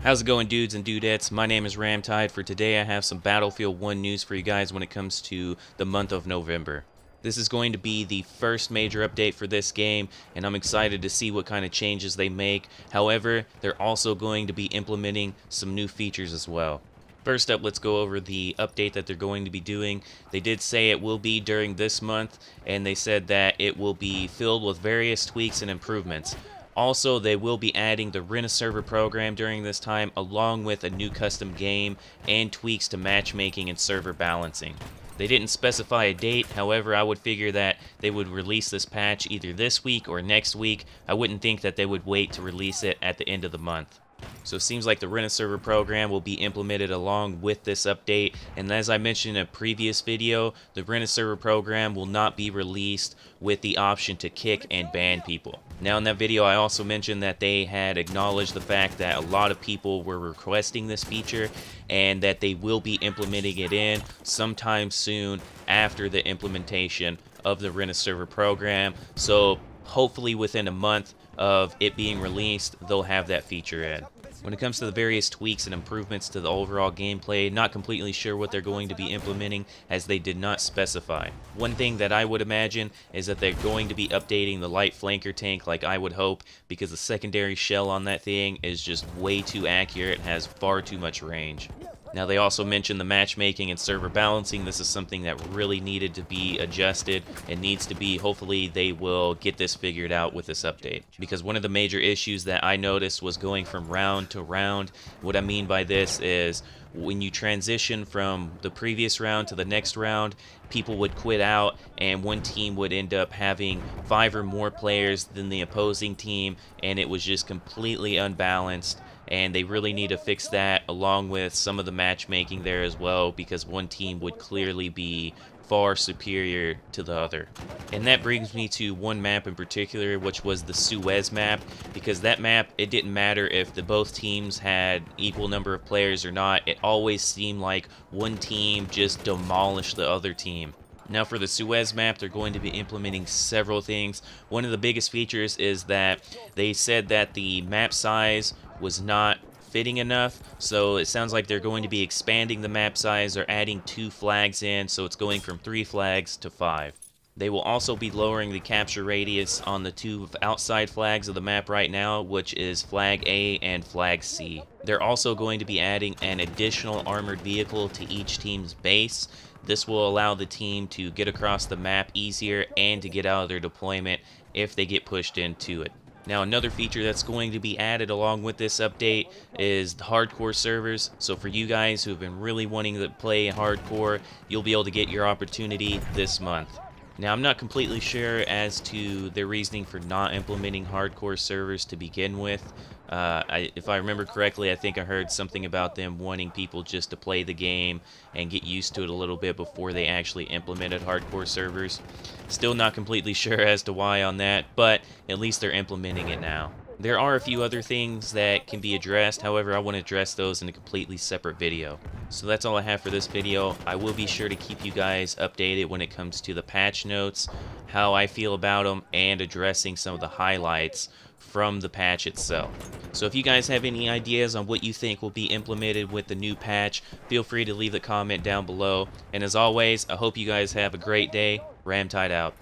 How's it going, dudes and dudettes? My name is RaMTEID. For today I have some Battlefield 1 news for you guys when it comes to the month of November. This is going to be the first major update for this game, and I'm excited to see what kind of changes they make. However, they're also going to be implementing some new features as well. First up, let's go over the update that they're going to be doing. They did say it will be during this month, and they said that it will be filled with various tweaks and improvements. Also, they will be adding the Rent-A-Server program during this time, along with a new custom game and tweaks to matchmaking and server balancing. They didn't specify a date, however, I would figure that they would release this patch either this week or next week. I wouldn't think that they would wait to release it at the end of the month. So it seems like the Rent-A-Server program will be implemented along with this update, and as I mentioned in a previous video, the Rent-A-Server program will not be released with the option to kick and ban people. Now in that video I also mentioned that they had acknowledged the fact that a lot of people were requesting this feature and that they will be implementing it in sometime soon after the implementation of the Rent-A-Server program. So hopefully within a month of it being released, they'll have that feature in. When it comes to the various tweaks and improvements to the overall gameplay, not completely sure what they're going to be implementing as they did not specify. One thing that I would imagine is that they're going to be updating the light flanker tank like I would hope, because the secondary shell on that thing is just way too accurate and has far too much range. Now they also mentioned the matchmaking and server balancing. This is something that really needed to be adjusted and needs to be, hopefully they will get this figured out with this update. Because one of the major issues that I noticed was going from round to round. What I mean by this is when you transition from the previous round to the next round, people would quit out and one team would end up having 5 or more players than the opposing team, and it was just completely unbalanced. And they really need to fix that, along with some of the matchmaking there as well, because one team would clearly be far superior to the other. And that brings me to one map in particular, which was the Suez map, because that map, it didn't matter if both teams had equal number of players or not. It always seemed like one team just demolished the other team. Now for the Suez map, they're going to be implementing several things. One of the biggest features is that they said that the map size was not fitting enough, so it sounds like they're going to be expanding the map size or adding 2 flags in, so it's going from 3 flags to 5. They will also be lowering the capture radius on the 2 outside flags of the map right now, which is Flag A and Flag C. They're also going to be adding an additional armored vehicle to each team's base. This will allow the team to get across the map easier and to get out of their deployment if they get pushed into it. Now another feature that's going to be added along with this update is the hardcore servers. So for you guys who have been really wanting to play hardcore, you'll be able to get your opportunity this month. Now I'm not completely sure as to their reasoning for not implementing hardcore servers to begin with. If I remember correctly, I think I heard something about them wanting people just to play the game and get used to it a little bit before they actually implemented hardcore servers. Still not completely sure as to why on that, but at least they're implementing it now. There are a few other things that can be addressed, however I want to address those in a completely separate video. So that's all I have for this video. I will be sure to keep you guys updated when it comes to the patch notes, how I feel about them, and addressing some of the highlights from the patch itself. So if you guys have any ideas on what you think will be implemented with the new patch, feel free to leave a comment down below. And as always, I hope you guys have a great day. RaMTEID out.